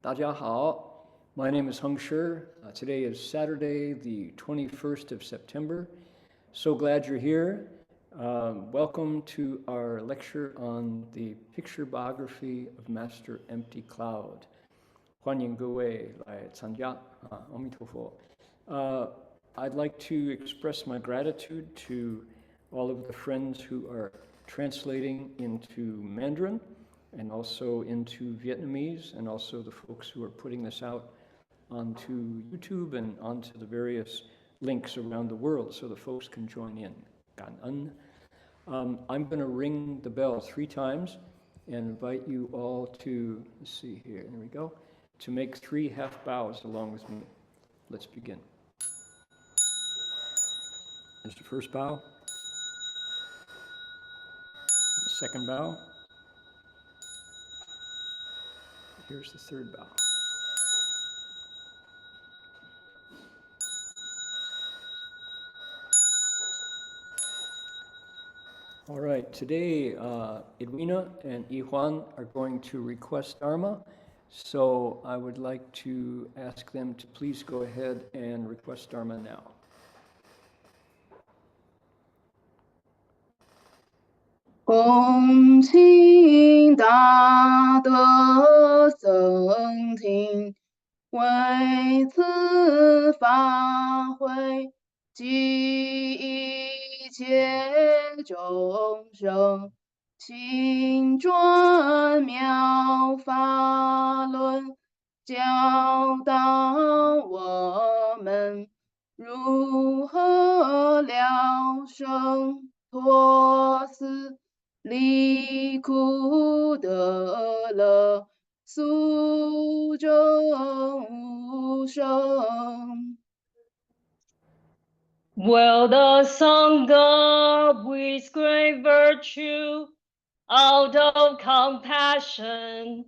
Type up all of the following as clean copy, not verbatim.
大家好. My name is Heng. Today is Saturday, the 21st of September. So glad you're here. Welcome to our lecture on the picture biography of Master Empty Cloud. 欢迎各位来参加. Amen. I'd like to express my gratitude to all of the friends who are translating into Mandarin and also into Vietnamese, and also the folks who are putting this out onto YouTube and onto the various links around the world so the folks can join in. Gan en. I'm going to ring the bell 3 times and invite you all to, let's see here, there we go, to make 3 half bows along with me. Let's begin. Here's the first bow. The second bow. Here's the third bow. All right, today Edwina and Yihuan are going to request Dharma, so I would like to ask them to please go ahead and request Dharma now. 恭请大德僧听，为此法会，及一切众生，请转妙法轮，教导我们如何了生脱死，离苦得乐，速证无生。 Will the Sangha with great virtue, out of compassion,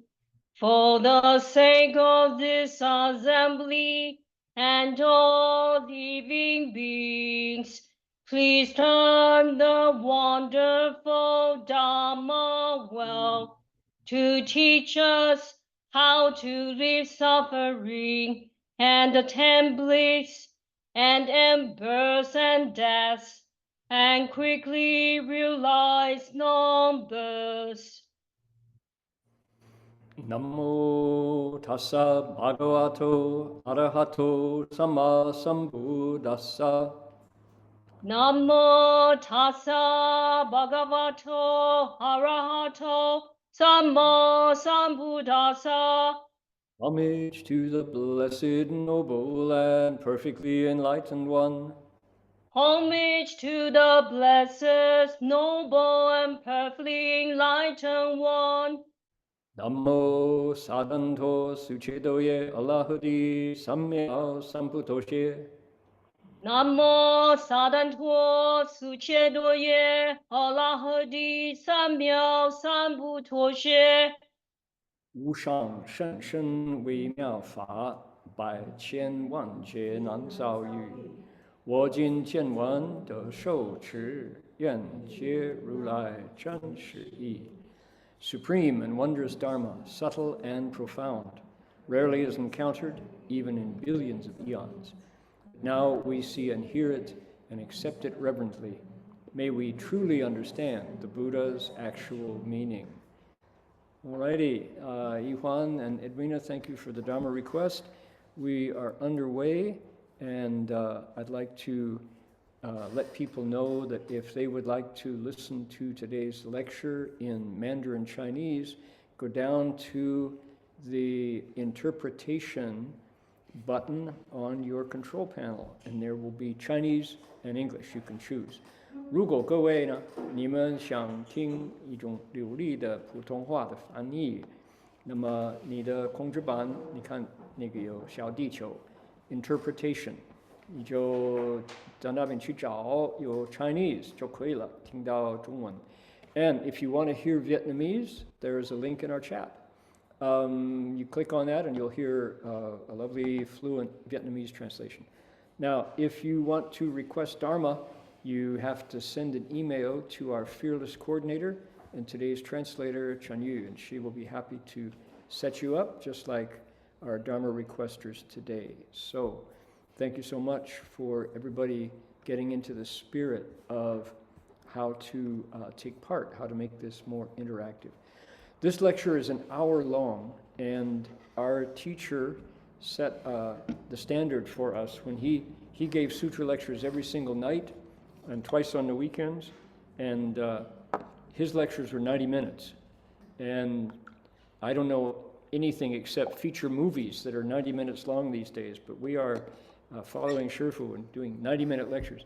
for the sake of this assembly and all living beings, please turn the wonderful Dharma well to teach us how to leave suffering and attain bliss and birth and death, and quickly realize non-birth. Namo tassa bhagavato arahato samma sambuddhassa. Namo tassa bhagavato arahato samma sambuddhassa. Homage to the blessed, noble, and perfectly enlightened one. Homage to the blessed, noble, and perfectly enlightened one. Namo sadanto suchedoye alahadi samya samputoshe. Namo sadanto suchedoye alahadi samya samputoshe. 无上甚深微妙法，百千万劫难遭遇。我今见闻得受持，愿解如来真实义。Supreme and wondrous Dharma, subtle and profound, rarely is encountered, even in billions of eons. Now we see and hear it and accept it reverently. May we truly understand the Buddha's actual meaning. Alrighty, Yihuan and Edwina, thank you for the Dharma request. We are underway, and I'd like to let people know that if they would like to listen to today's lecture in Mandarin Chinese, go down to the interpretation button on your control panel, and there will be Chinese and English. You can choose. 如果各位呢，你们想听一种流利的普通话的翻译，那么你的控制板，你看那个有小地球 interpretation， 你就在那边去找有 Chinese 就可以了，听到中文。And if you want to hear Vietnamese, there's a link in our chat. You click on that and you'll hear a lovely fluent Vietnamese translation. Now, if you want to request Dharma, you have to send an email to our fearless coordinator and today's translator, Chen Yu, and she will be happy to set you up, just like our Dharma requesters today. So thank you so much for everybody getting into the spirit of how to take part, how to make this more interactive. This lecture is an hour long, and our teacher set the standard for us when he gave sutra lectures every single night and twice on the weekends, and his lectures were 90 minutes. And I don't know anything except feature movies that are 90 minutes long these days, but we are following Shifu and doing 90-minute lectures.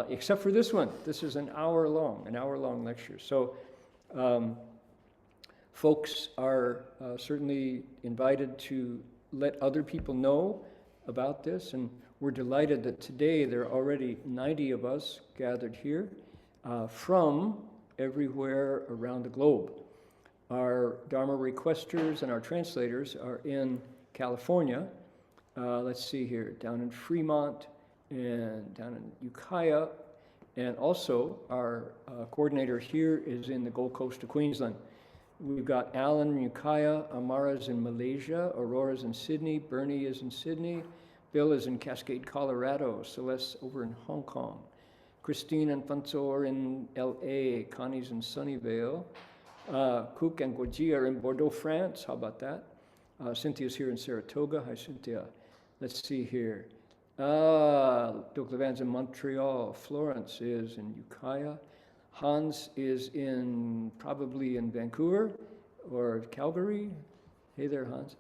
Except for this one. This is an hour long lecture. So folks are certainly invited to let other people know about this, and we're delighted that today there are already 90 of us gathered here from everywhere around the globe. Our Dharma requesters and our translators are in California. Let's see here, down in Fremont and down in Ukiah, and also our coordinator here is in the Gold Coast of Queensland. We've got Alan in Ukiah, Amara's in Malaysia, Aurora's in Sydney, Bernie is in Sydney, Bill is in Cascade, Colorado, Celeste over in Hong Kong, Christine and Fanzo are in LA, Connie's in Sunnyvale, Cook and Guoji are in Bordeaux, France. How about that? Cynthia's here in Saratoga. Hi, Cynthia. Let's see here. Doc Levan's in Montreal. Florence is in Ukiah. Hans is probably in Vancouver or Calgary. Hey there, Hans.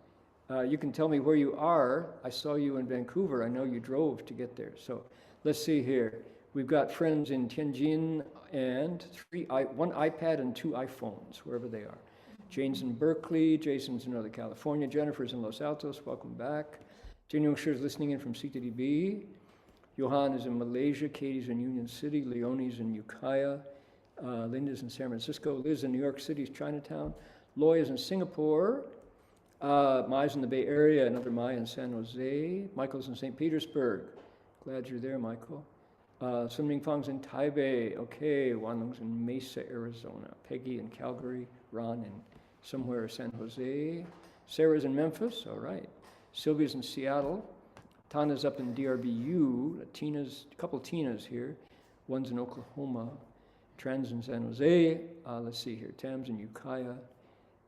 You can tell me where you are. I saw you in Vancouver. I know you drove to get there. So let's see here. We've got friends in Tianjin and one iPad and 2 iPhones, wherever they are. Jane's in Berkeley, Jason's in Northern California, Jennifer's in Los Altos, welcome back. Jin Yongshi is listening in from CTDB. Johan is in Malaysia, Katie's in Union City, Leonie's in Ukiah, Linda's in San Francisco, Liz in New York City's Chinatown, Loy is in Singapore, Mai's in the Bay Area, another Mai in San Jose, Michael's in St. Petersburg. Glad you're there, Michael. Sun Ming Fang's in Taipei, okay, Wan Lung's in Mesa, Arizona, Peggy in Calgary, Ron in somewhere San Jose, Sarah's in Memphis, all right, Sylvia's in Seattle, Tana's up in DRBU, a couple Tinas here, one's in Oklahoma, Tran's in San Jose, let's see here, Tam's in Ukiah,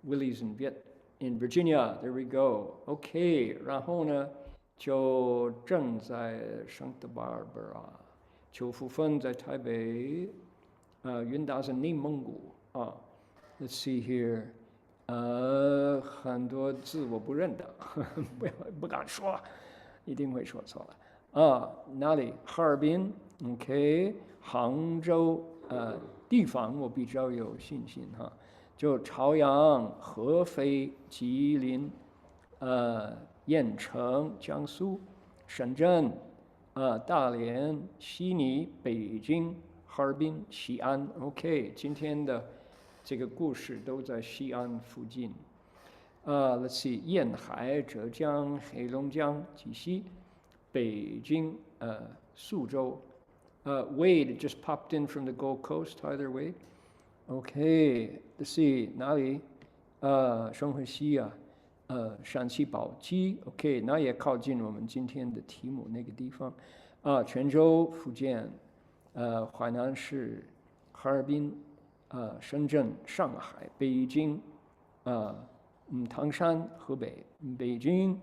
Willie's in Virginia, there we go, okay, 然后呢就正在 Santa Barbara。邱福芬在台北，云达是内蒙古啊。Let's see here，很多字我不认得，不敢说，一定会说错了啊。哪里？哈尔滨 ，OK， 杭州，地方我比较有信心哈。就朝阳、合肥、吉林，燕城、江苏、深圳。大连、悉尼、北京、哈尔滨、西安 ，OK， 今天的这个故事都在西安附近。Let's see， 沿海、浙江、黑龙江、鸡西、北京、苏州。Wade just popped in from the Gold Coast. Hi there, Wade. OK，let's see， 哪里？双汇西啊。陕西宝鸡 ，OK， 那也靠近我们今天的题目那个地方，泉州、福建，淮南市、哈尔滨，深圳、上海、北京，唐山、河北、北京、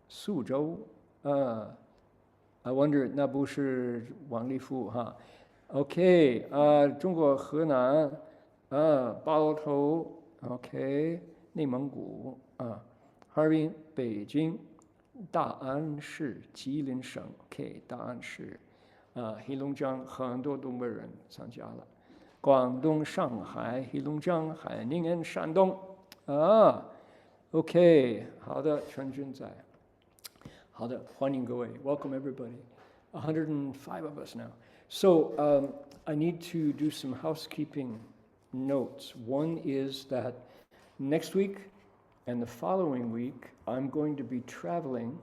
苏州，I wonder 那不是王立富哈 ，OK， 中国河南，包头 ，OK， 内蒙古哈尔滨、北京、大安市、吉林省 ，OK， 大安市，黑龙江很多东北人参加了，广东、上海、黑龙江、海宁、山东，OK， 好的，全军在，好的，欢迎各位 ，Welcome everybody, 105 of us now. So I need to do some housekeeping notes. One is that next week. And the following week, I'm going to be traveling,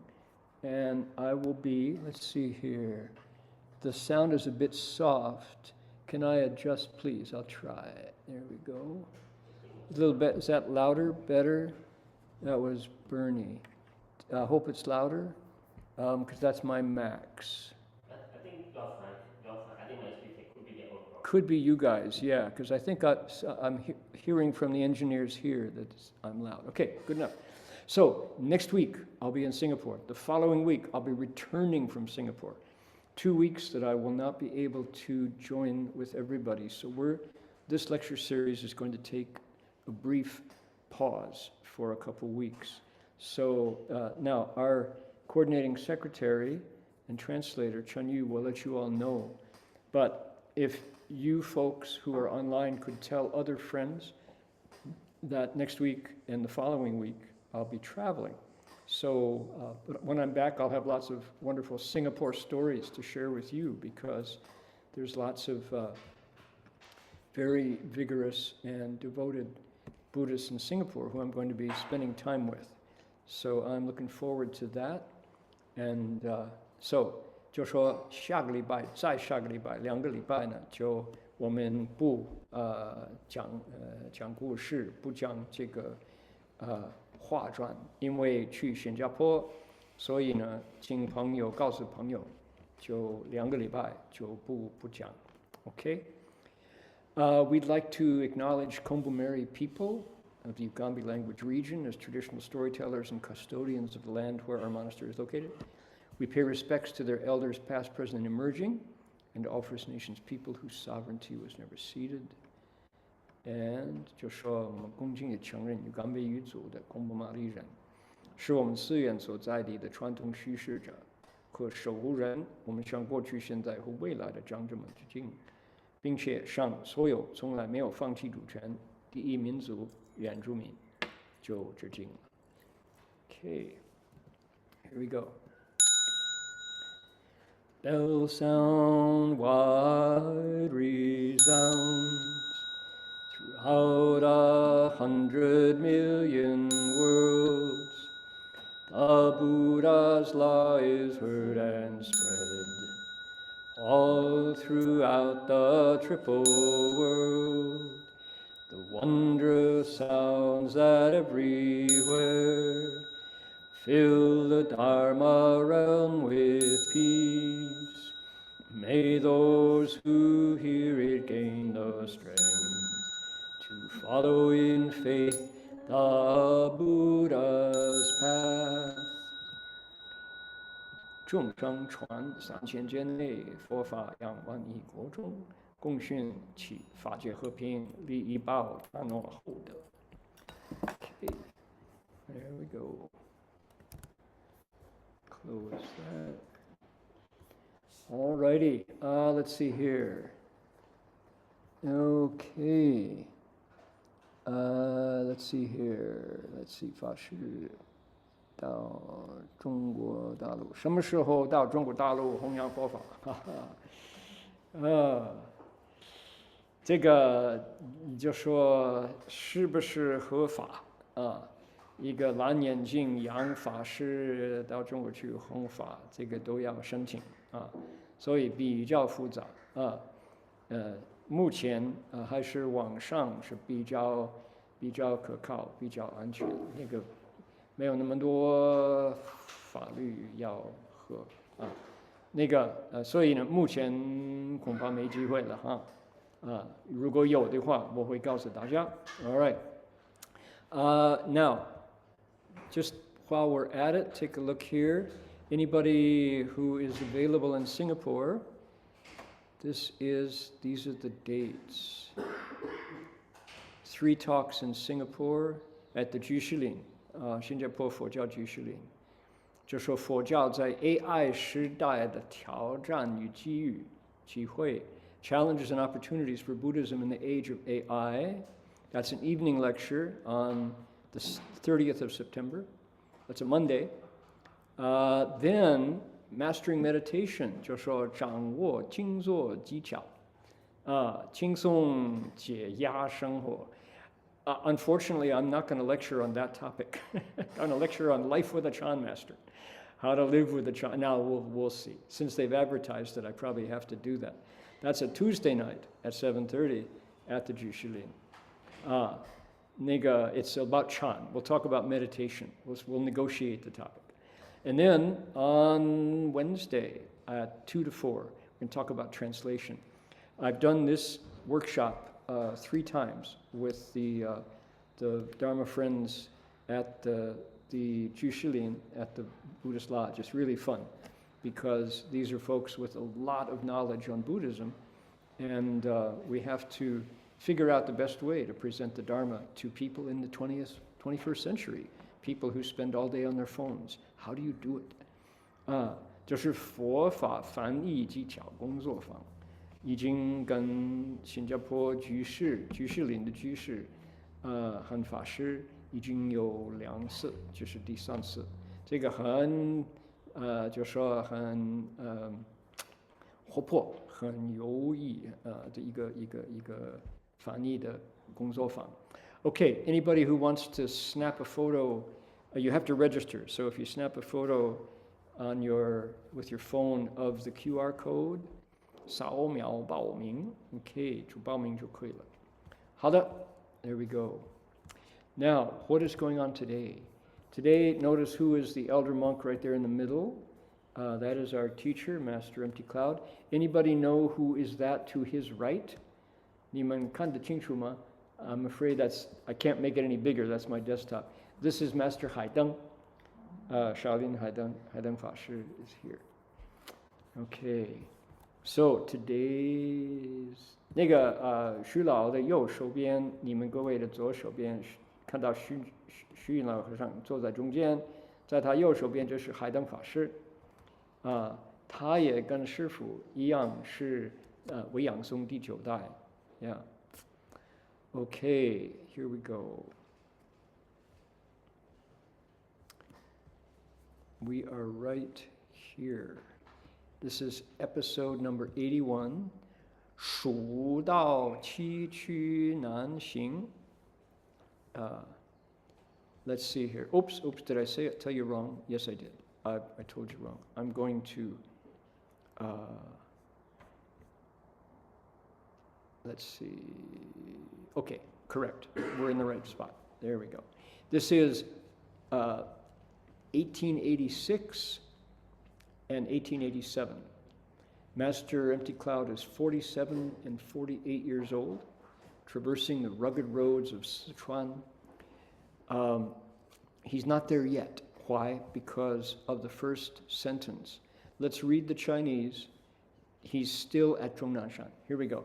and I will be, let's see here, the sound is a bit soft. Can I adjust, please? I'll try it. There we go. A little bit, is that louder, better? That was Bernie. I hope it's louder, because that's my max. I think your sound, I think my speaker could be the old problem. Could be you guys, yeah, because I think I'm hearing from the engineers here that I'm loud. Okay, good enough. So next week, I'll be in Singapore. The following week, I'll be returning from Singapore. 2 weeks that I will not be able to join with everybody. So this lecture series is going to take a brief pause for a couple weeks. So now our coordinating secretary and translator, Chen Yu, will let you all know. But if you folks who are online could tell other friends that next week and the following week I'll be traveling. So when I'm back, I'll have lots of wonderful Singapore stories to share with you, because there's lots of very vigorous and devoted Buddhists in Singapore who I'm going to be spending time with. So I'm looking forward to that. And so 就说下个礼拜，再下个礼拜，2个礼拜呢，就我们不讲故事，不讲这个画传，因为去新加坡，所以呢，请朋友告诉朋友，就2个礼拜就不讲 ，OK？ We'd like to acknowledge Kombu-Meri people of the Ugambi language region as traditional storytellers and custodians of the land where our monastery is located. We pay respects to their elders past, present, and emerging, and to all First Nations people whose sovereignty was never ceded. And 就说我们恭敬地承认Ugambi语族的Kombu-Meri人是我们寺院所在地的传统叙事者和守护人，我们向过去、现在和未来的长者们致敬，并且向所有从来没有放弃主权第一民族原住民就致敬了。Okay, here we go. Bells sound, wide resounds throughout 100 million worlds. The Buddha's law is heard and spread all throughout the triple world. The wondrous sounds that everywhere fill the Dharma realm with peace. May those who hear it gain the strength to follow in faith the Buddha's path. 众生传3000劫内，佛法扬万亿国中，共训其法界和平，利益报传诺厚德。Okay, there we go. Close that. Alrighty, let's see here. Okay. Let's see here. Let's see, 法师到中国大陆，什么时候到中国大陆弘扬佛法？这个你就说是不是合法啊？一个蓝眼镜洋法师到中国去弘法，这个都要申请啊，所以比较复杂啊。目前还是网上是比较可靠、比较安全，那个没有那么多法律要喝啊。那个所以呢，目前恐怕没机会了哈。如果有的话，我会告诉大家。All right. Now, just while we're at it, take a look here. Anybody who is available in Singapore, these are the dates. 3 talks in Singapore at the 居士林，新加坡佛教居士林，就说佛教在 AI 时代的挑战与机会。Challenges and opportunities for Buddhism in the age of AI. That's an evening lecture on the 30th of September. That's a Monday. Then mastering meditation, 就说掌握静坐技巧，轻松解压生活。Unfortunately, I'm not going to lecture on that topic. I'm going to lecture on life with a Chan master, how to live with a Chan. Now we'll see. Since they've advertised it, I probably have to do that. That's a Tuesday night at 7:30 at the Jushilin. It's about Chan. We'll talk about meditation. We'll negotiate the topic. And then on Wednesday at 2 to 4, we're going to talk about translation. I've done this workshop 3 times with the Dharma friends at the Jushilin at the Buddhist Lodge. It's really fun because these are folks with a lot of knowledge on Buddhism, and we have to figure out the best way to present the Dharma to people in the 21st century, people who spend all day on their phones. How do you do it? 这是佛法翻译技巧工作坊，已经跟新加坡居士林的居士，和法师已经有2次，就是第3次。这个很就说很活泼、很有意的一个翻译的工作坊。Okay, anybody who wants to snap a photo, you have to register. So if you snap a photo on with your phone of the QR code, 扫描报名 ，OK， 就报名就可以了。好的 ，there we go. Now, what is going on today? Today, notice who is the elder monk right there in the middle. That is our teacher, Master Empty Cloud. Anybody know who is that to his right? 你们看得清楚吗? I'm afraid I can't make it any bigger. That's my desktop. This is Master Haideng. Shaolin Haideng Fashi is here. Okay. So today's 那个徐老的右手边，你们各位的左手边，看到虚云老和尚坐在中间，在他右手边就是海灯法师，他也跟师父一样是维养宗第9代 ，Yeah. Okay, here we go. We are right here. This is episode number 81. 蜀道崎岖难行. Let's see here. Oops, did I tell you wrong? Yes, I did. I told you wrong. I'm going to, let's see. Okay, correct. We're in the right spot. There we go. This is 1886 and 1887. Master Empty Cloud is 47 and 48 years old, traversing the rugged roads of Sichuan. He's not there yet. Why? Because of the first sentence. Let's read the Chinese. He's still at Zhongnanshan. Here we go.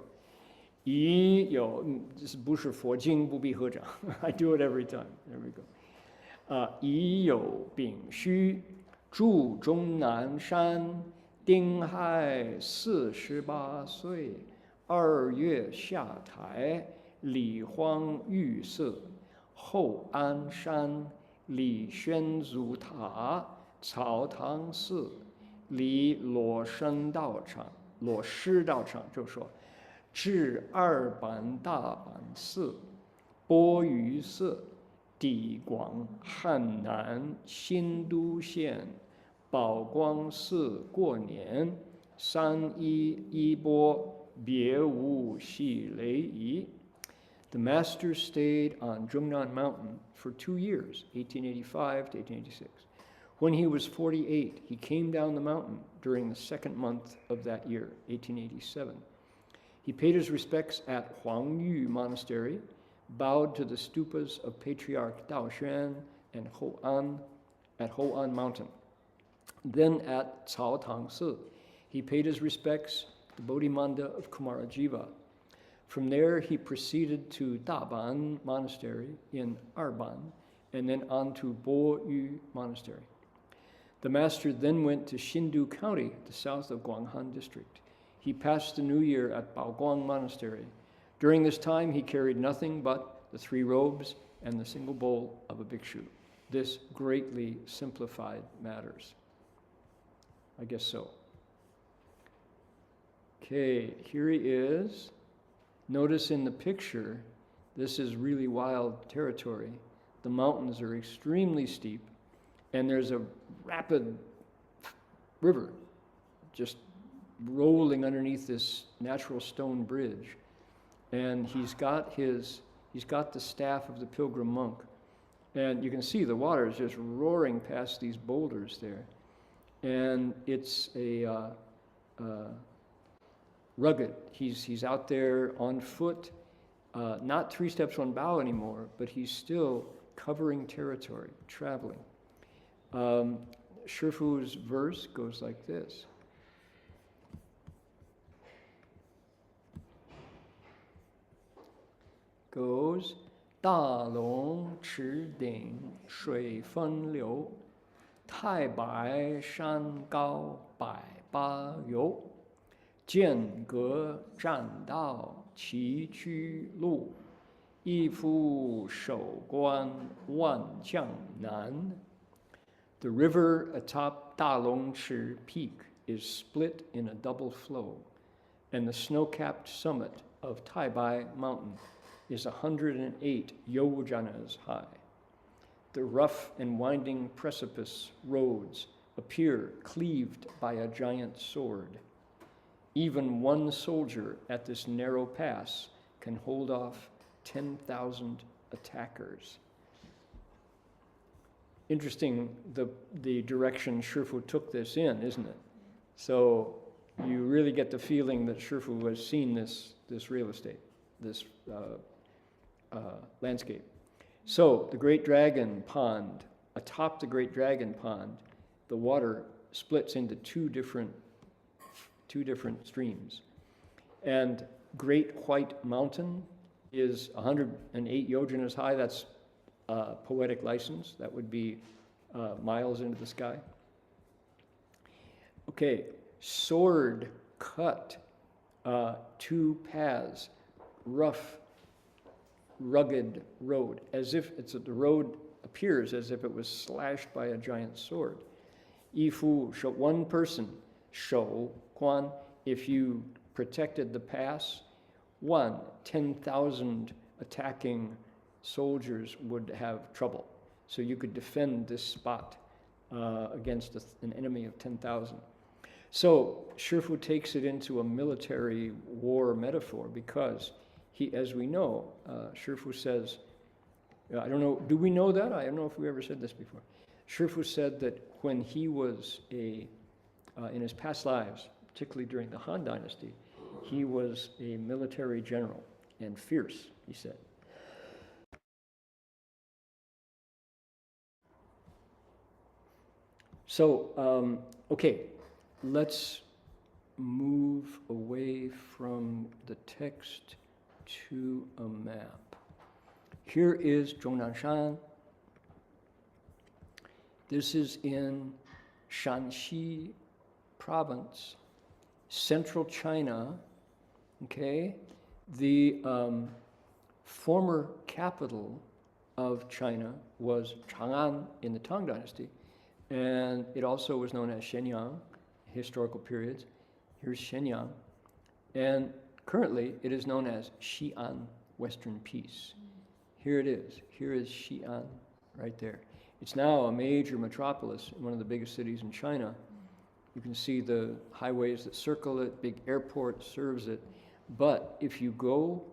已有, this 不是佛经不必合掌. I do it every time. There we go. 已有丙戌住终南山丁亥48岁2月下台李荒玉色后安山李宣祖塔草堂寺离裸师道场就说至2版大阪寺钵盂寺地广汉南新都县宝光寺过年311衣钵别无系雷仪 The master stayed on Zhongnan Mountain for 2 years, 1885 to 1886. When he was 48, he came down the mountain during the 2nd month of that year, 1887. He paid his respects at Huangyu Monastery, bowed to the stupas of Patriarch Daoxuan and Hoan at Hoan Mountain. Then at Cao Tang Si, he paid his respects to the Bodhimanda of Kumarajiva. From there, he proceeded to Daban Monastery in Arban, and then on to Bo'yu Monastery. The master then went to Xindu County, the south of Guanghan District. He passed the new year at Baoguang Monastery. During this time, he carried nothing but the 3 robes and the single bowl of a bhikshu. This greatly simplified matters. I guess so. Okay, here he is. Notice in the picture, this is really wild territory. The mountains are extremely steep, and there's a rapid river just rolling underneath this natural stone bridge. And he's got the staff of the pilgrim monk And you can see the water is just roaring past these boulders there. And it's rugged. He's out there on foot, not 3 steps, 1 bow anymore, but he's still covering territory, traveling. Shifu's verse goes like this. Goes, 大龙池顶水分流，太白山高180游，间隔栈道崎岖路，一夫守关万将难。The river atop Dalongchi Peak is split in a double flow, and the snow-capped summit of Taibai Mountain is 108 yojanas high. The rough and winding precipice roads appear cleaved by a giant sword. Even one soldier at this narrow pass can hold off 10,000 attackers. Interesting, the direction Shifu took this in, isn't it? So you really get the feeling that Shifu has seen this real estate, this landscape. So the Great Dragon Pond, atop the Great Dragon Pond, the water splits into two different streams. And Great White Mountain is 108 yojanas high. That's poetic license. That would be miles into the sky. Okay, sword cut 2 paths, rough, rugged road, as if the road appears as if it was slashed by a giant sword. Yifu, one person, shou, Quan, if you protected the pass, 10,000 attacking soldiers would have trouble. So you could defend this spot against an enemy of 10,000. So Shifu takes it into a military war metaphor because as we know, Shifu says, I don't know, do we know that? I don't know if we ever said this before. Shifu said that when he was in his past lives, particularly during the Han Dynasty, he was a military general and fierce, he said. So, okay, let's move away from the text to a map. Here is Zhongnanshan. This is in Shanxi province, central China, okay? The former capital of China was Chang'an in the Tang Dynasty, and it also was known as Shenyang, historical periods. Here's Shenyang. And currently, it is known as Xi'an, Western Peace. Here it is. Here is Xi'an, right there. It's now a major metropolis, one of the biggest cities in China. You can see the highways that circle it, big airport serves it. But if you go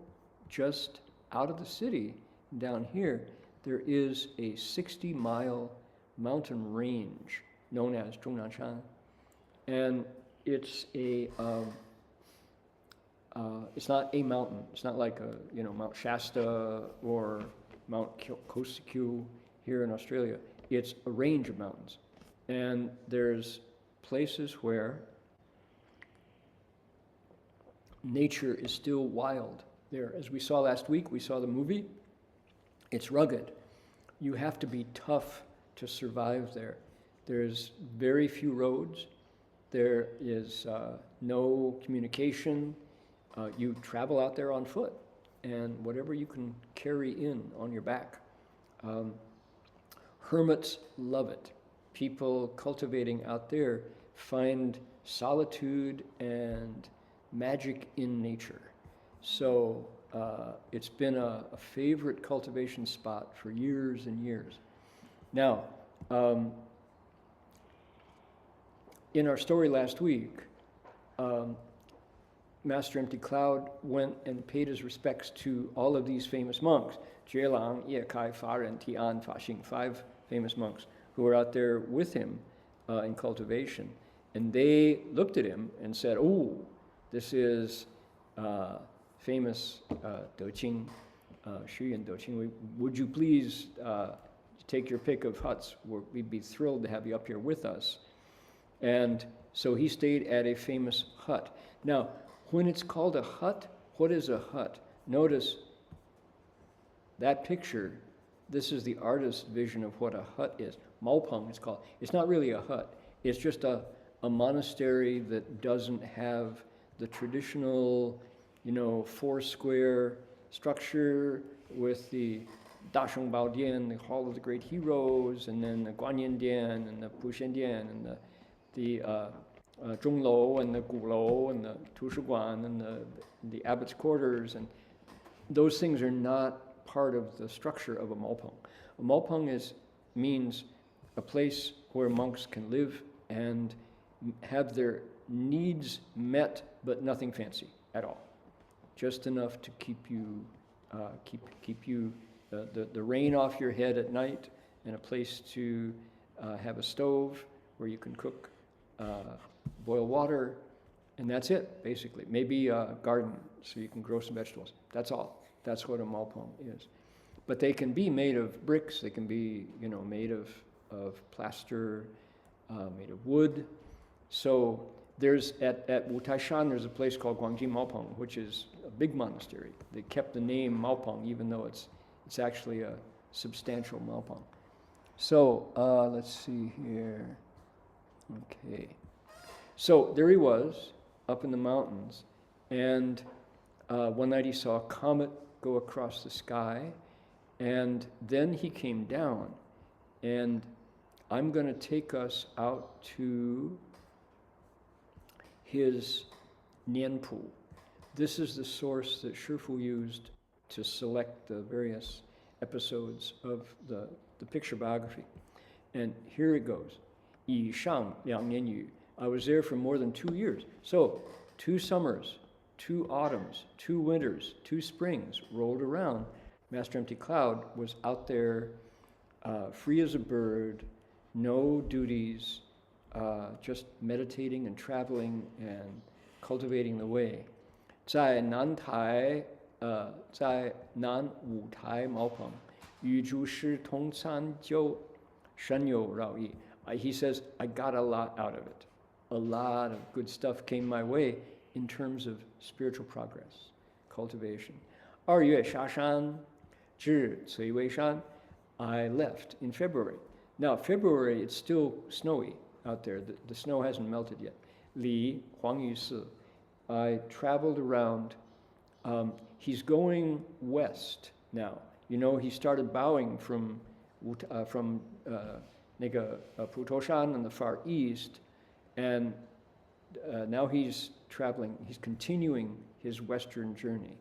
just out of the city, down here, there is a 60-mile mountain range known as Zhongnanshan. And it's it's not a mountain. It's not like Mount Shasta or Mount Kosciuszko here in Australia. It's a range of mountains, and there's places where nature is still wild there. As we saw last week, we saw the movie. It's rugged. You have to be tough to survive there. There's very few roads. There is no communication. You travel out there on foot, and whatever you can carry in on your back. Hermits love it. People cultivating out there find solitude and magic in nature. So it's been a favorite cultivation spot for years and years. Now, in our story last week, Master Empty Cloud went and paid his respects to all of these famous monks, Jielang, Ye Kai, Fa Ren, Tian, Fa Xing, 5 famous monks who were out there with him in cultivation. And they looked at him and said, oh, this is famous Deching, Xuyun Deching. Would you please take your pick of huts? We'd be thrilled to have you up here with us. And so he stayed at a famous hut. Now, when it's called a hut, what is a hut? Notice that picture. This is the artist's vision of what a hut is. Maopeng it's called. It's not really a hut. It's just a monastery that doesn't have the traditional, 4-square structure with the Dasheng Bao Dian, the Hall of the Great Heroes, and then the Guanyin Dian, and the Pushen Dian, and the Zhonglou, and the Gulou, and the Tushiguan, and the abbot's quarters, and those things are not part of the structure of a maopeng. A maopeng means a place where monks can live and have their needs met, but nothing fancy at all. Just enough to keep you the rain off your head at night, and a place to have a stove where you can cook, boil water, and that's it, basically. Maybe a garden so you can grow some vegetables. That's all. That's what a maopeng is. But they can be made of bricks. They can be, made of plaster, made of wood. So there's at Wutaishan, there's a place called Guangjing Maopeng, which is a big monastery. They kept the name Maopeng, even though it's actually a substantial maopeng. So let's see here. Okay. So there he was, up in the mountains, and one night he saw a comet go across the sky, and then he came down, and I'm going to take us out to his Nianpu. This is the source that Shifu used to select the various episodes of the picture biography. And here it goes. 以上2年余. I was there for more than 2 years. So 2 summers, 2 autumns, 2 winters, 2 springs rolled around. Master Empty Cloud was out there free as a bird, no duties, just meditating and traveling and cultivating the way. 在南五台茅棚，与诸师同参究，深有饶益. He says, I got a lot out of it. A lot of good stuff came my way in terms of spiritual progress, cultivation. 2月下山至翠微山, I left in February. Now, February, it's still snowy out there. The snow hasn't melted yet. 离黄鱼寺, I traveled around. He's going west now. He started bowing from Putoshan in the far east, and now he's traveling. He's continuing his western journey.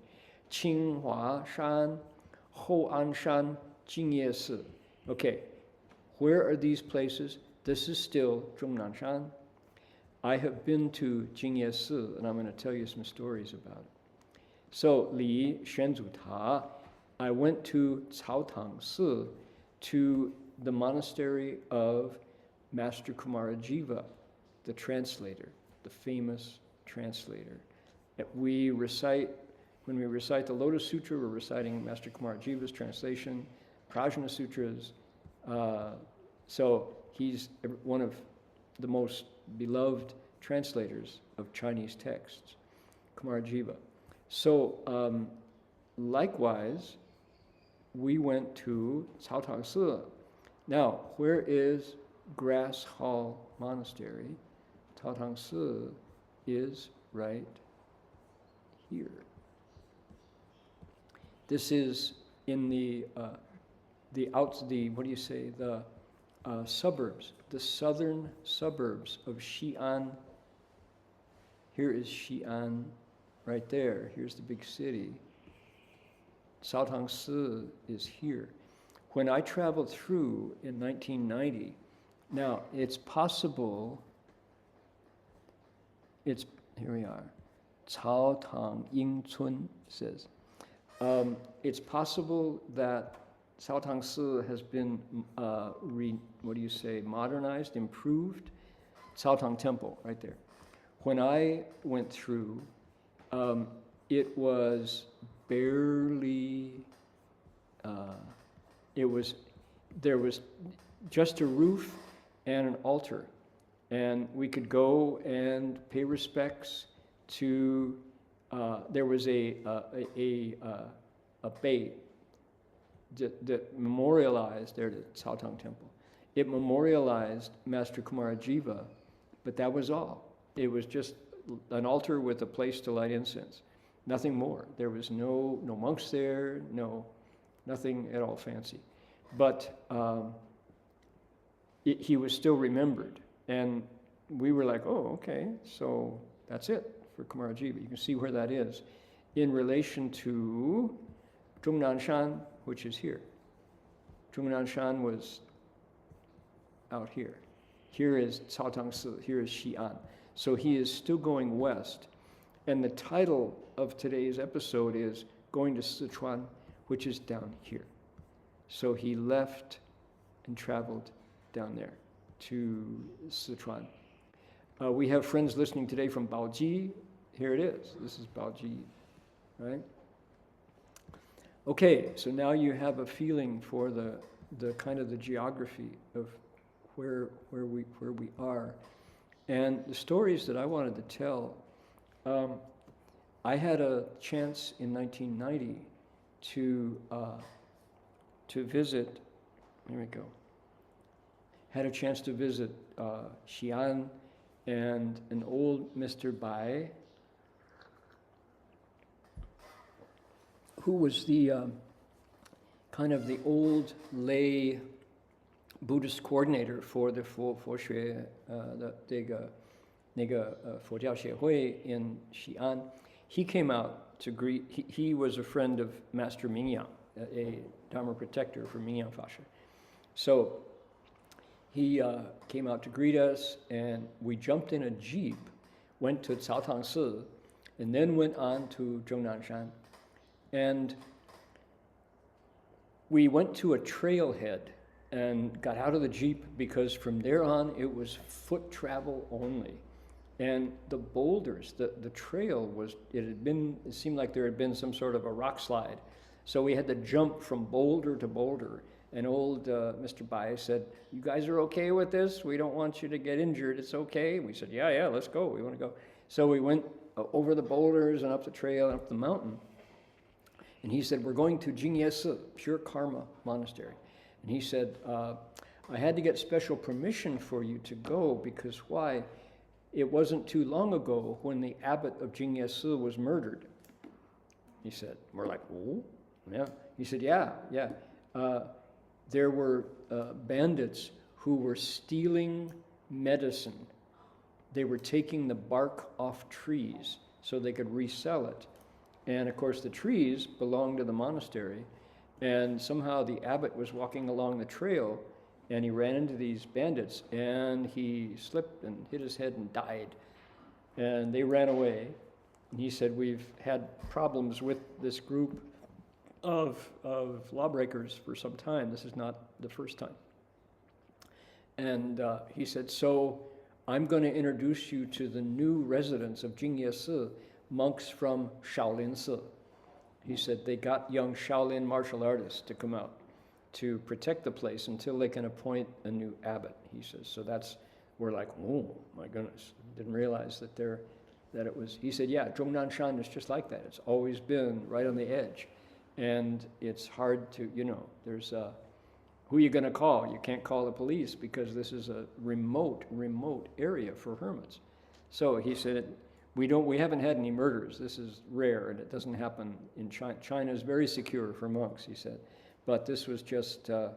清华山, Hoan Shan, Jingye Si. Okay, where are these places? This is still Zhongnanshan. I have been to Jingye Si, and I'm going to tell you some stories about it. So, Li Xuanzu Ta, I went to Caotang Si, to the monastery of Master Kumarajiva, the translator, the famous translator. When we recite the Lotus Sutra, we're reciting Master Kumarajiva's translation, Prajna Sutras. So he's one of the most beloved translators of Chinese texts, Kumarajiva. So likewise, we went to Caotang Si. Now, where is Grass Hall Monastery? Caotang Si is right here. This is in the suburbs, the southern suburbs of Xi'an. Here is Xi'an, right there. Here's the big city. Caotang Si is here. When I traveled through in 1990, now it's possible, here we are, Cao Tang Ying Cun says, it's possible that Cao Tang Si has been, modernized, improved. Cao Tang Temple, right there. When I went through, it was barely, there was just a roof and an altar. And we could go and pay respects to, there was a bay that memorialized, there the Cao Tang Temple. It memorialized Master Kumarajiva, but that was all. It was just an altar with a place to light incense. Nothing more. There was no monks there, nothing at all fancy. But he was still remembered. And we were like, oh, okay, so that's it for Kumarajiva. You can see where that is in relation to Zhongnanshan, which is here. Zhongnanshan was out here. Here is Cao Tang Si, here is Xi'an. So he is still going west. And the title of today's episode is Going to Sichuan, which is down here. So he left and traveled down there to Sichuan. We have friends listening today from Baoji. Here it is. This is Baoji, right? Okay, so now you have a feeling for the kind of the geography of where we are. And the stories that I wanted to tell, I had a chance in 1990 to visit, here we go, had a chance to visit Xi'an and an old Mr. Bai, who was the kind of the old lay Buddhist coordinator for the 佛学 佛教协会 in Xi'an. He came out to greet, he was a friend of Master Mingyang, a Dharma protector for Mingyang Fasha. So he came out to greet us, and we jumped in a jeep, went to Cao Tang Si, and then went on to Zhongnanshan. And we went to a trailhead and got out of the jeep because from there on it was foot travel only. And the boulders, the trail was, it seemed like there had been some sort of a rock slide. So we had to jump from boulder to boulder. And old Mr. Bai said, you guys are okay with this? We don't want you to get injured, it's okay. We said, yeah, let's go, we want to go. So we went over the boulders and up the trail and up the mountain. And he said, we're going to Jingye Si, Pure Karma Monastery. And he said, I had to get special permission for you to go because why? It wasn't too long ago when the abbot of Jingye Si was murdered. He said, we're like, oh, yeah. He said, yeah. There were bandits who were stealing medicine. They were taking the bark off trees so they could resell it. And of course the trees belonged to the monastery, and somehow the abbot was walking along the trail and he ran into these bandits and he slipped and hit his head and died. And they ran away. And he said, we've had problems with this group of lawbreakers for some time. This is not the first time. And he said, so I'm going to introduce you to the new residents of Jingye Si, monks from Shaolin Si. He said they got young Shaolin martial artists to come out to protect the place until they can appoint a new abbot, he says. So we're like, oh my goodness, didn't realize that it was, he said, yeah, Zhongnanshan is just like that. It's always been right on the edge. And it's hard to, there's who are you going to call? You can't call the police because this is a remote area for hermits. So he said, we haven't had any murders. This is rare, and it doesn't happen in China. China is very secure for monks, he said. But this was just, the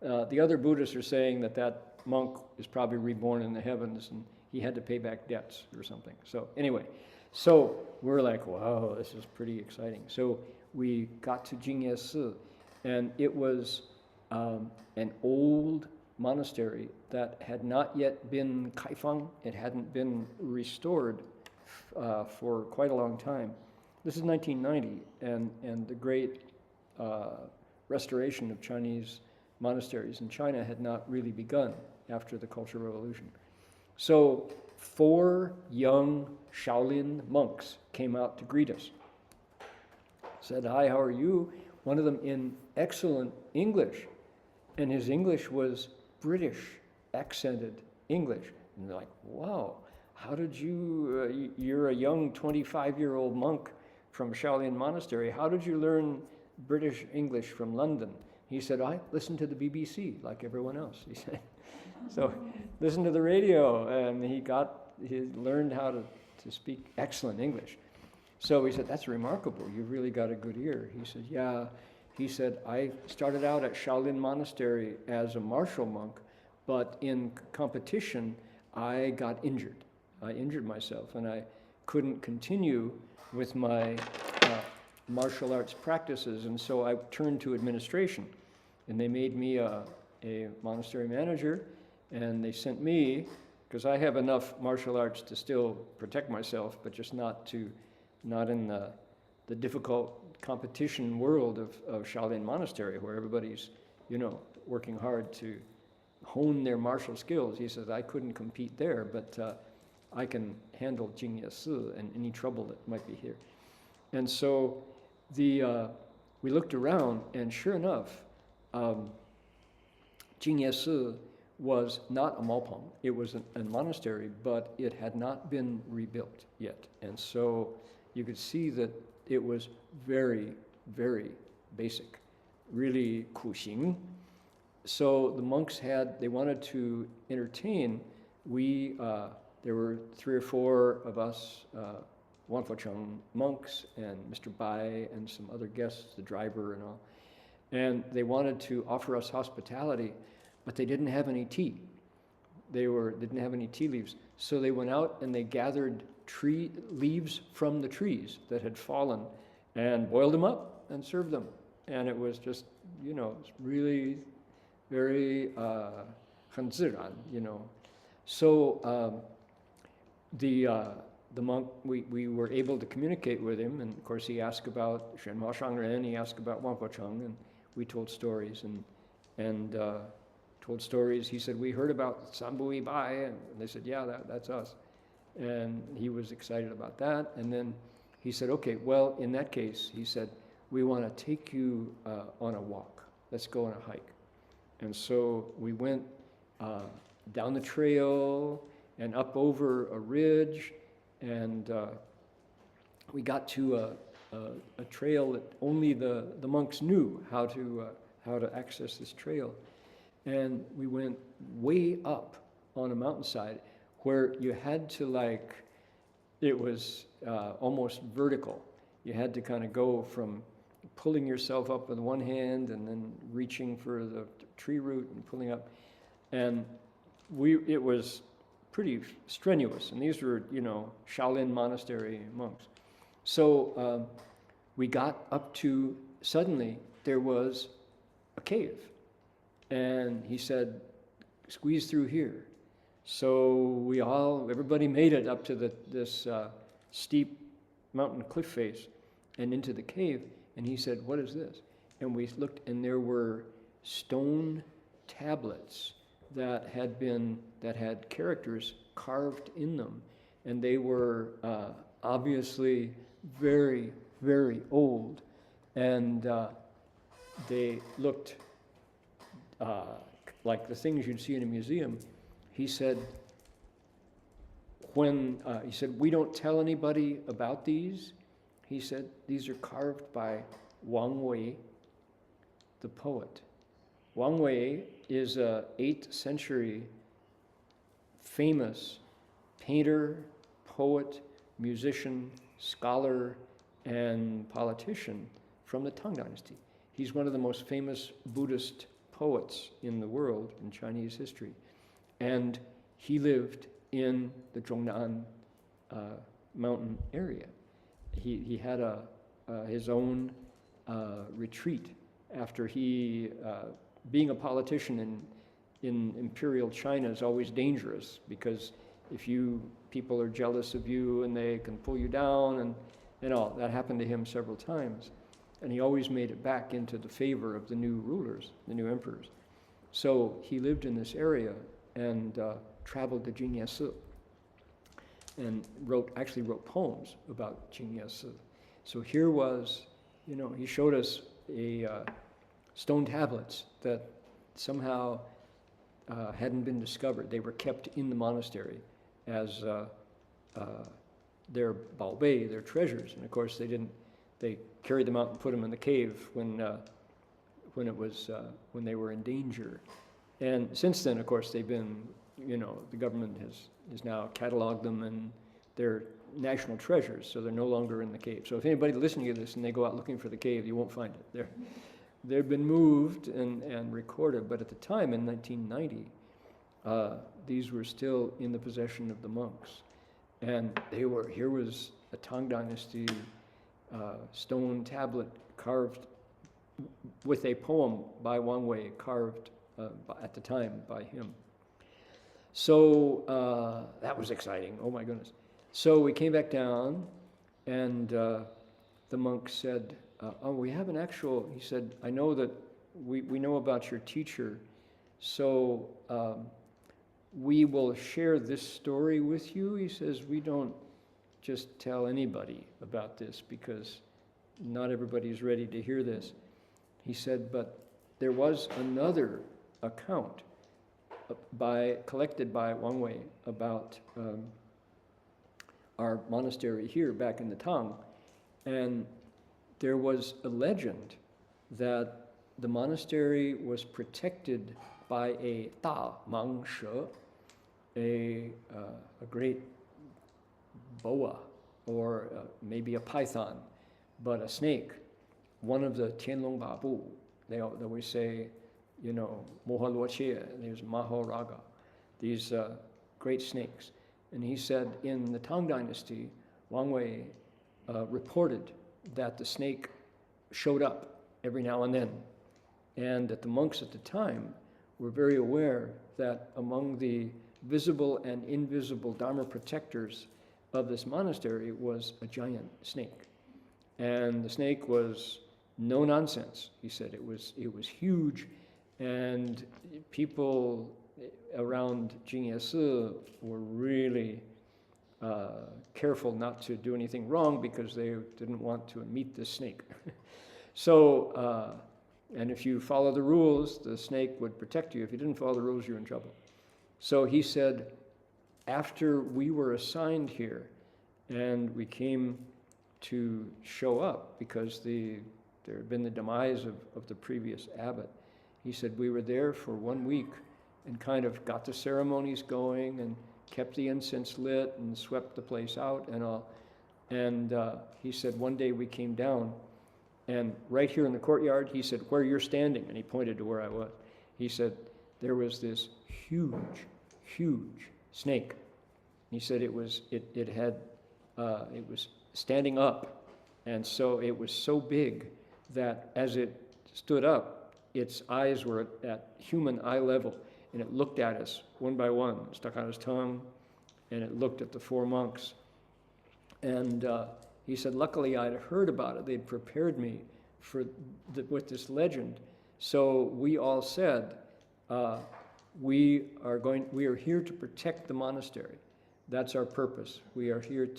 other Buddhists are saying that monk is probably reborn in the heavens, and he had to pay back debts or something. So anyway, so we're like, wow, this is pretty exciting. So we got to Jingye Si, and it was an old monastery that had not yet been kaifang. It hadn't been restored for quite a long time. This is 1990, and the great restoration of Chinese monasteries in China had not really begun after the Cultural Revolution. So 4 young Shaolin monks came out to greet us. Said, "Hi, how are you?" One of them in excellent English, and his English was British accented English. And they're like, "Wow, how did you, you're a young 25-year-old monk from Shaolin Monastery, how did you learn British English from London?" He said, "I listened to the BBC like everyone else," he said. So listen to the radio, and he learned how to speak excellent English. So he said, "That's remarkable, you've really got a good ear." He said, "Yeah." He said, "I started out at Shaolin Monastery as a martial monk, but in competition, I got injured. I injured myself, and I couldn't continue with my martial arts practices, and so I turned to administration. And they made me a monastery manager, and they sent me, because I have enough martial arts to still protect myself, but just not in the difficult competition world of Shaolin Monastery, where everybody's, working hard to hone their martial skills." He says, "I couldn't compete there, but I can handle Jingye Si and any trouble that might be here." And so we looked around, and sure enough, Jingye Si was not a maopeng. It was a monastery, but it had not been rebuilt yet. And so you could see that it was very, very basic, really kuxing. So the monks they wanted to entertain. There were 3 or 4 of us, Wanfo-cheng monks and Mr. Bai and some other guests, the driver and all. And they wanted to offer us hospitality, but they didn't have any tea. They didn't have any tea leaves. So they went out and they gathered tree leaves from the trees that had fallen and boiled them up and served them. And it was just, it's really very 很自然, So the monk, we were able to communicate with him, and of course he asked about Shenhua Shangren, he asked about Wanfo-cheng, and we told stories, and told stories. He said, "We heard about Sanbui Bai," and they said, "Yeah, that's us." And he was excited about that. And then he said, "Okay, well, in that case," he said, "we want to take you on a walk. Let's go on a hike." And so we went down the trail and up over a ridge, and we got to a trail that only the monks knew how to access this trail. And we went way up on a mountainside where you had to it was almost vertical. You had to kind of go from pulling yourself up with one hand and then reaching for the tree root and pulling up. And it was pretty strenuous. And these were, Shaolin Monastery monks. So we got up to, suddenly there was a cave. And he said, "Squeeze through here." So everybody made it up to this steep mountain cliff face and into the cave. And he said, "What is this?" And we looked, and there were stone tablets that had characters carved in them. And they were obviously very, very old. And they looked like the things you'd see in a museum. He said, "We don't tell anybody about these." He said, "These are carved by Wang Wei, the poet." Wang Wei is a 8th century famous painter, poet, musician, scholar, and politician from the Tang Dynasty. He's one of the most famous Buddhist poets in the world in Chinese history. And he lived in the Zhongnan mountain area. He had his own retreat after being a politician in imperial China is always dangerous, because if people are jealous of you and they can pull you down and all. That happened to him several times. And he always made it back into the favor of the new rulers, the new emperors. So he lived in this area and traveled to Jingye and actually wrote poems about Jingye. So here was, he showed us stone tablets that somehow hadn't been discovered. They were kept in the monastery as their baobei, their treasures. And of course they carried them out and put them in the cave when they were in danger. And since then, of course, they've been, the government has now cataloged them and they're national treasures, so they're no longer in the cave. So if anybody listening to this and they go out looking for the cave, you won't find it. They've been moved and recorded, but at the time in 1990, these were still in the possession of the monks. And here was a Tang Dynasty stone tablet carved with a poem by Wang Wei, carved at the time by him. So that was exciting, oh my goodness. So we came back down and the monk said, we have an actual, he said, I know that we know about your teacher, so we will share this story with you. He says, we don't just tell anybody about this because not everybody is ready to hear this. He said, but there was another account collected by Wang Wei about our monastery here back in the Tang, and there was a legend that the monastery was protected by a Da Mang She, a great boa, or maybe a python, but a snake, one of the Tianlong Babu. They always say, Moha Luo Qie, there's Maho Raga, these great snakes. And he said in the Tang Dynasty, Wang Wei reported that the snake showed up every now and then, and that the monks at the time were very aware that among the visible and invisible Dharma protectors of this monastery was a giant snake. And the snake was no nonsense. He said it was huge, and people around Jingye were really careful not to do anything wrong because they didn't want to meet this snake. So, and if you follow the rules, the snake would protect you. If you didn't follow the rules, you're in trouble. So he said, after we were assigned here and we came to show up because there had been the demise of the previous abbot, he said we were there for 1 week and kind of got the ceremonies going and kept the incense lit and swept the place out and all. And he said one day we came down, and right here in the courtyard, he said, where you're standing, and he pointed to where I was. He said there was this huge snake. He said it was standing up, and so it was so big that as it stood up, its eyes were at human eye level, and it looked at us one by one, stuck out its tongue, and it looked at the 4 monks. And he said, luckily I'd heard about it. They'd prepared me with this legend. So we all said, we are here to protect the monastery. That's our purpose. We are here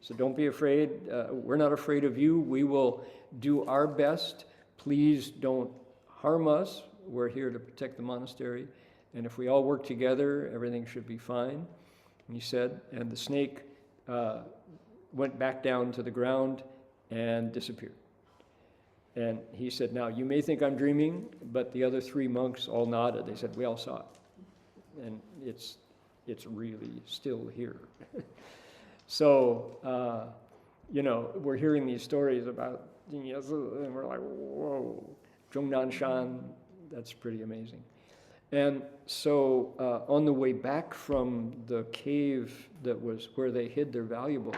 so don't be afraid. We're not afraid of you. We will do our best. Please don't harm us. We're here to protect the monastery. And if we all work together, everything should be fine. And he said, and the snake went back down to the ground and disappeared. And he said, now you may think I'm dreaming, but the other 3 monks all nodded. They said, we all saw it. And it's really still here. So, we're hearing these stories about Jingye, and we're like, whoa, Zhongnanshan, that's pretty amazing. And so on the way back from the cave that was where they hid their valuables,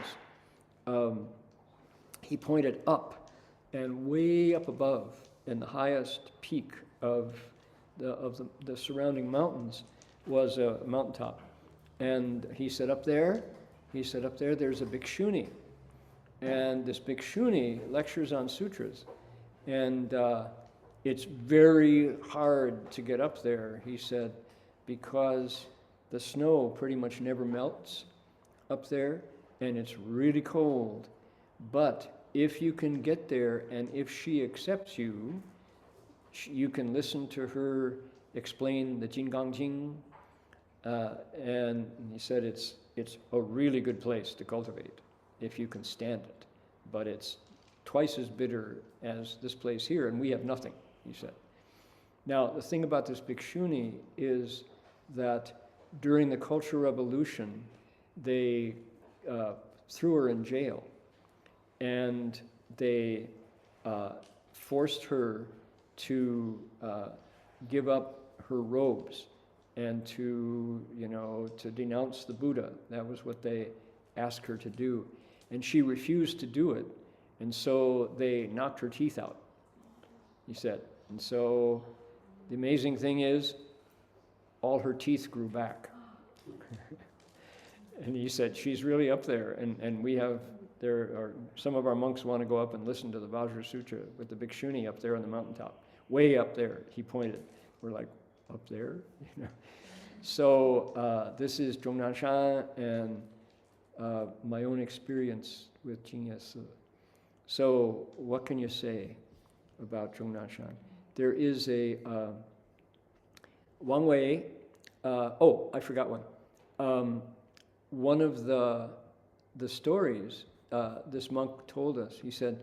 he pointed up, and way up above, in the highest peak of the surrounding mountains, was a mountaintop. And he said up there, there's a bhikshuni. And this bhikshuni lectures on sutras. And it's very hard to get up there, he said, because the snow pretty much never melts up there, and it's really cold. But if you can get there, and if she accepts you, you can listen to her explain the Jinggang Jing. And he said it's a really good place to cultivate if you can stand it. But it's twice as bitter as this place here, and we have nothing, he said. Now, the thing about this bhikshuni is that during the Cultural Revolution, they threw her in jail, and they forced her to give up her robes and to denounce the Buddha. That was what they asked her to do. And she refused to do it, and so they knocked her teeth out, he said. And so the amazing thing is, all her teeth grew back. And he said, she's really up there, and there are some of our monks want to go up and listen to the Vajra Sutra with the bhikshuni up there on the mountaintop, way up there, he pointed. We're like, up there? So this is Zhongnanshan and my own experience with Jingye Si. So what can you say about Zhongnanshan? There is a Wang Wei. I forgot one. One of the stories this monk told us, he said,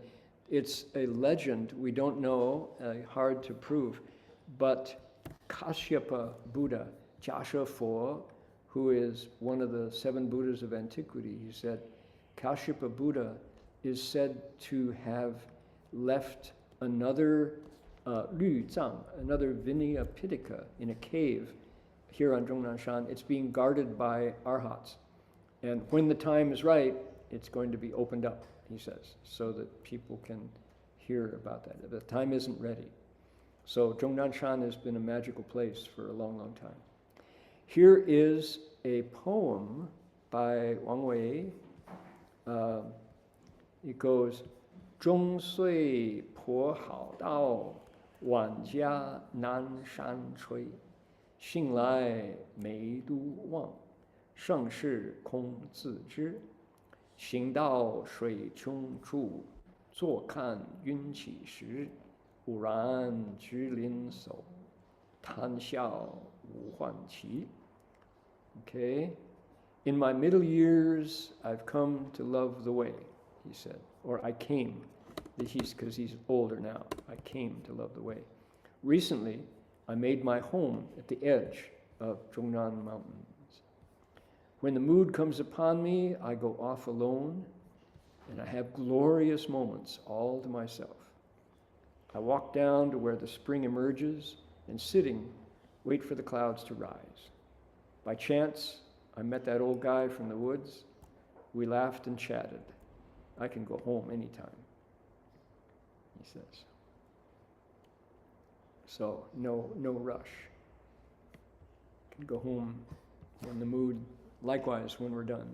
it's a legend, we don't know, hard to prove, but Kashyapa Buddha, Jasha Fo, who is one of the 7 Buddhas of antiquity, he said, Kashyapa Buddha is said to have left another Lü Zhang, another Vinaya Pitaka in a cave here on Zhongnanshan. It's being guarded by arhats. And when the time is right, it's going to be opened up, he says, so that people can hear about that. The time isn't ready. So Zhongnanshan has been a magical place for a long, long time. Here is a poem by Wang Wei. It goes, 终岁颇好道，晚家南山吹。信来没都忘，盛世空自知。行到水穷处，坐看云起时。忽然橘林叟，谈笑无唤起。Okay. In my middle years, I've come to love the way, he said. Or I came, because he's older now. I came to love the way. Recently, I made my home at the edge of Zhongnan Mountains. When the mood comes upon me, I go off alone, and I have glorious moments all to myself. I walk down to where the spring emerges, and sitting, wait for the clouds to rise. By chance, I met that old guy from the woods. We laughed and chatted. I can go home anytime, he says. So no rush. Can go home when the mood, likewise when we're done.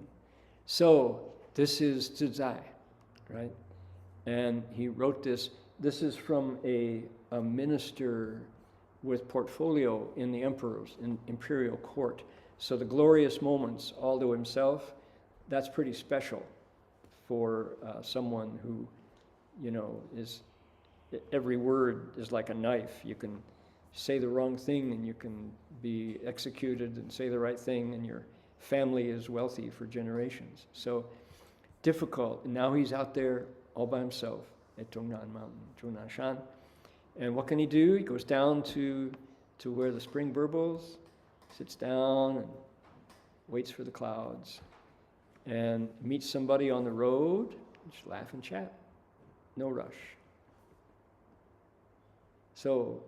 So this is Zizai, right? And he wrote this. This is from a minister with portfolio in the emperor's imperial court. So the glorious moments, all to himself, that's pretty special for someone who, is, every word is like a knife. You can say the wrong thing and you can be executed, and say the right thing and your family is wealthy for generations. So difficult. And now he's out there all by himself at Zhongnan Mountain, Zhongnanshan. And what can he do? He goes down to where the spring burbles, sits down and waits for the clouds, and meets somebody on the road, just laugh and chat. No rush. So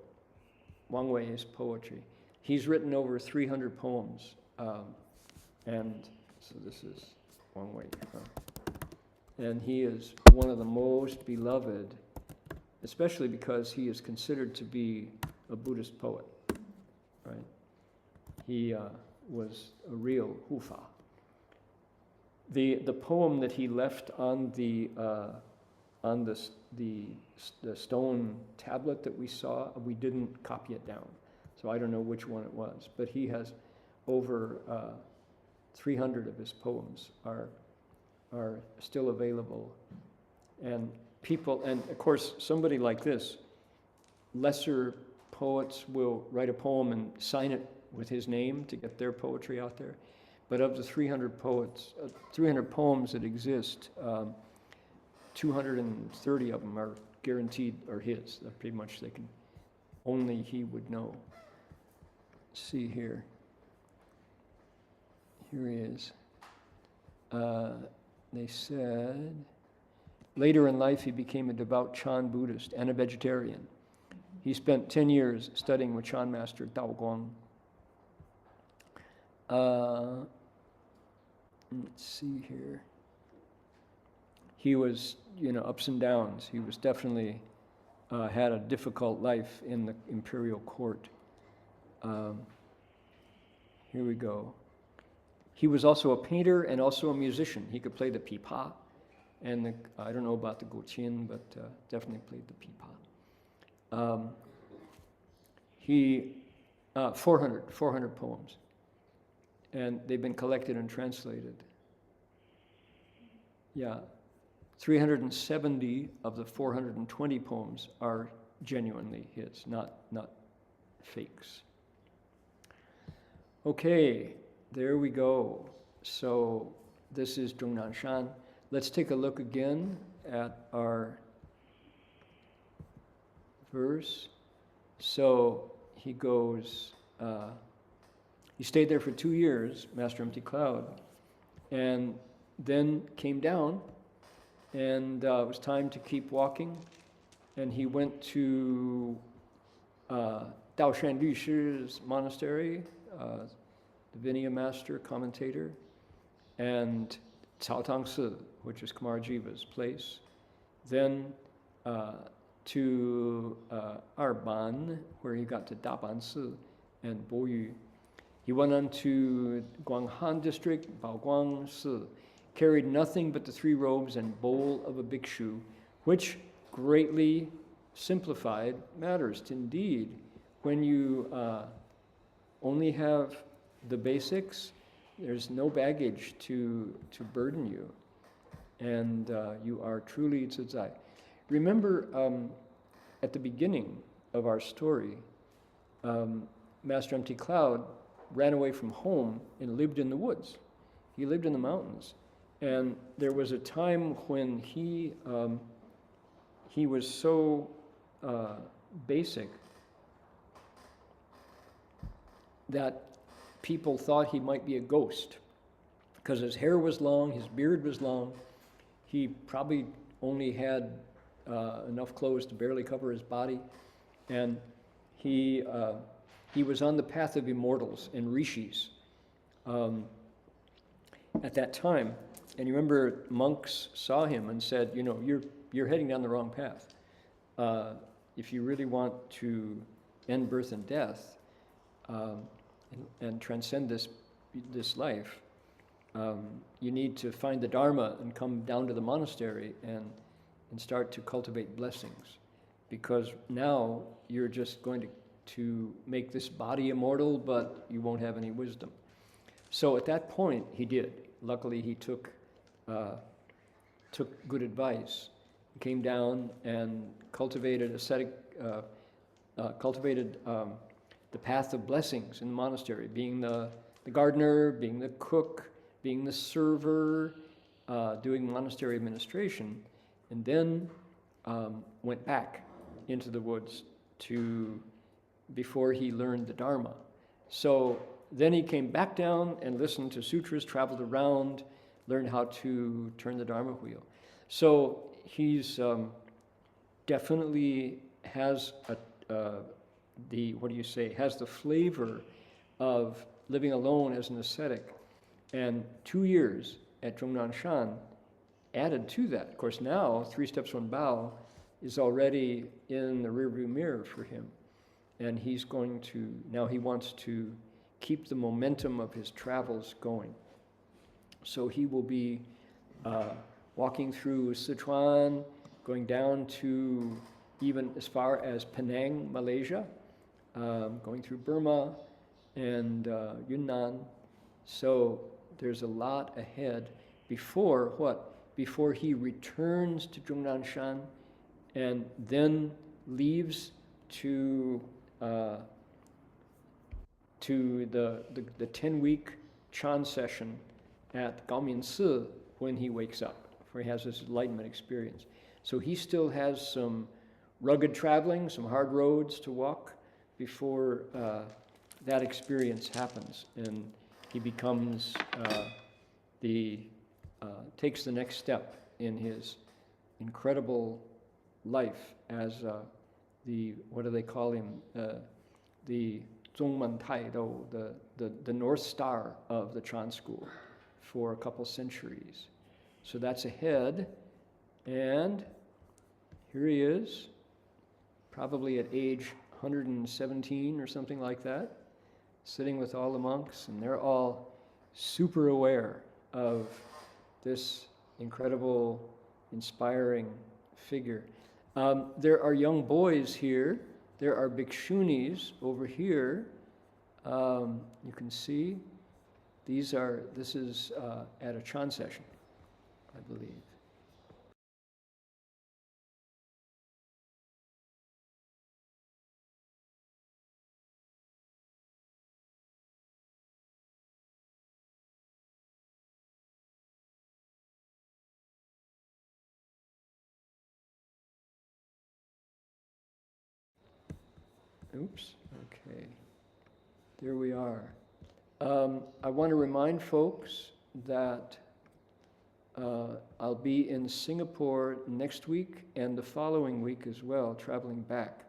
Wang Wei's poetry. He's written over 300 poems, and so this is Wang Wei. And he is one of the most beloved, especially because he is considered to be a Buddhist poet, right? He was a real hufa. The poem that he left on the stone tablet that we saw, we didn't copy it down, so I don't know which one it was. But he has over 300 of his poems are still available, and people, and of course somebody like this, lesser poets will write a poem and sign it with his name to get their poetry out there. But of the 300 poems that exist, 230 of them are guaranteed are his. They're pretty much only he would know. Let's see here. Here he is. They said, later in life he became a devout Chan Buddhist and a vegetarian. He spent 10 years studying with Chan Master Daoguang. Let's see here. He was, ups and downs. He was definitely had a difficult life in the imperial court. Here we go. He was also a painter and also a musician. He could play the pipa, and I don't know about the guqin, but definitely played the pipa. 400 poems, and they've been collected and translated. Yeah, 370 of the 420 poems are genuinely his, not fakes. Okay, there we go. So this is Zhongnanshan. Let's take a look again at our verse. So he goes, he stayed there for 2 years, Master Empty Cloud, and then came down, and it was time to keep walking, and he went to Daoshan Lü Shi's monastery, the Vinaya master commentator, and Cao Tang Si, which is Kumar Jiva's place. Then to Arban, where he got to Daban Si and Boyu. He went on to Guanghan district, Baoguang Si, carried nothing but the 3 robes and bowl of a bhikshu, which greatly simplified matters. Indeed, when you only have the basics, there's no baggage to burden you, and you are truly tsudzai. Remember, at the beginning of our story, Master Empty Cloud ran away from home and lived in the woods. He lived in the mountains, and there was a time when he was so basic that people thought he might be a ghost, because his hair was long, his beard was long. He probably only had enough clothes to barely cover his body, and he was on the path of immortals and rishis at that time. And you remember monks saw him and said, you're heading down the wrong path. If you really want to end birth and death and transcend this life, you need to find the Dharma and come down to the monastery and start to cultivate blessings, because now you're just going to make this body immortal, but you won't have any wisdom. So at that point, he did. Luckily, he took good advice, came down and cultivated the path of blessings in the monastery, being the gardener, being the cook, being the server, doing monastery administration, and then went back into the woods before he learned the Dharma. So then he came back down and listened to sutras, traveled around, learned how to turn the Dharma wheel. So he's definitely has has the flavor of living alone as an ascetic. And 2 years at Zhongnanshan added to that. Of course, now 3 steps, 1 bow is already in the rearview mirror for him. And he wants to keep the momentum of his travels going. So he will be walking through Sichuan, going down to even as far as Penang, Malaysia, going through Burma and Yunnan. So there's a lot ahead before what? Before he returns to Zhongnanshan and then leaves to the 10-week Chan session at Gaominsi when he wakes up, where he has this enlightenment experience. So he still has some rugged traveling, some hard roads to walk before that experience happens, and he becomes takes the next step in his incredible life as what do they call him? The Zhongmen Taidou, the North Star of the Chan school for a couple centuries. So that's ahead, and here he is, probably at age 117 or something like that, sitting with all the monks, and they're all super aware of this incredible, inspiring figure. There are young boys here. There are bhikshunis over here. You can see this is at a Chan session, I believe. Oops, okay. There we are. I want to remind folks that I'll be in Singapore next week and the following week as well, traveling back.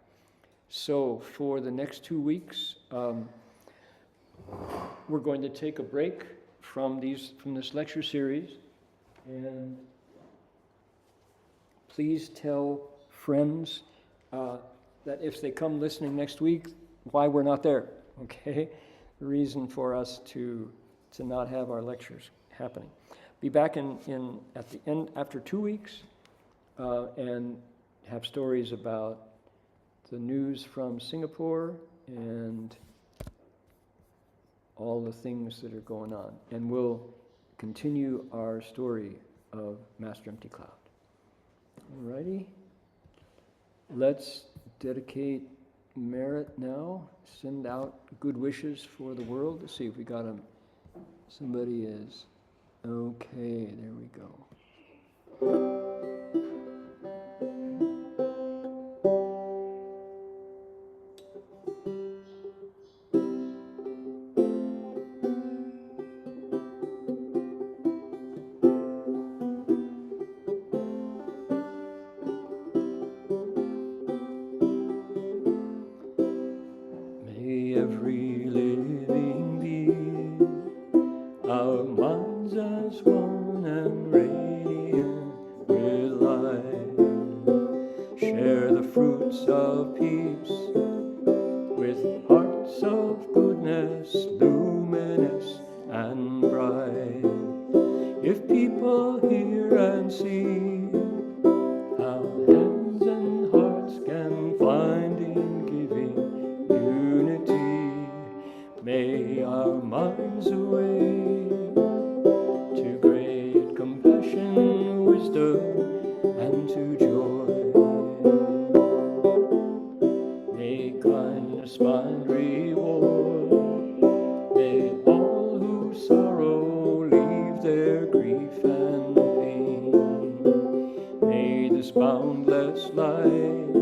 So for the next 2 weeks, we're going to take a break from this lecture series, and please tell friends that if they come listening next week, why we're not there, okay? The reason for us to not have our lectures happening. Be back at the end after 2 weeks and have stories about the news from Singapore and all the things that are going on. And we'll continue our story of Master Empty Cloud. Alrighty. Let's dedicate merit now. Send out good wishes for the world. Let's see if we got somebody is. Okay, there we go. May every living being, our minds as one and radiant with light, share the fruits of peace with hearts of goodness, luminous and bright. If people hear and see how hands and hearts can find in giving unity, may our minds awake to great compassion, wisdom, and to joy. May kindness find reward. May all who sorrow leave their grief and pain. May this boundless light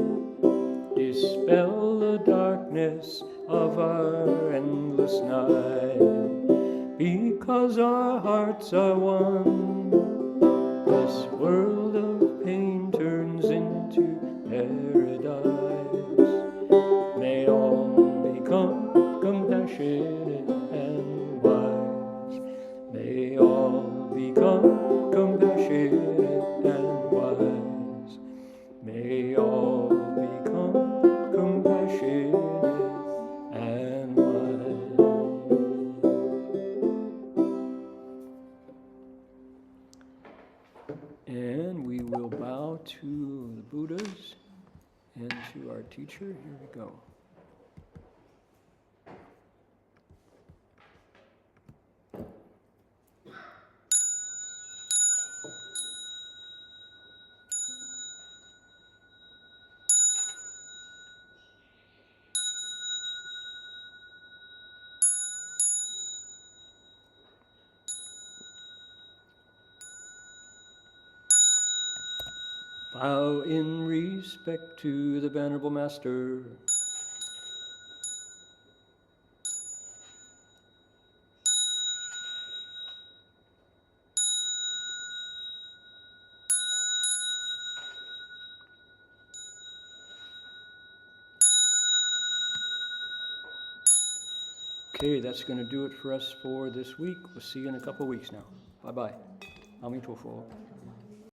dispel the darkness of our endless night. Because our hearts are one, this world of pain turns into paradise. May all become compassionate and wise. May all become compassionate and wise. May all become compassionate and wise. And we will bow to the Buddhas and to our teacher. Here we go. Bow in respect to the Venerable Master. Okay, that's going to do it for us for this week. We'll see you in a couple of weeks now. Bye-bye. Amitofo.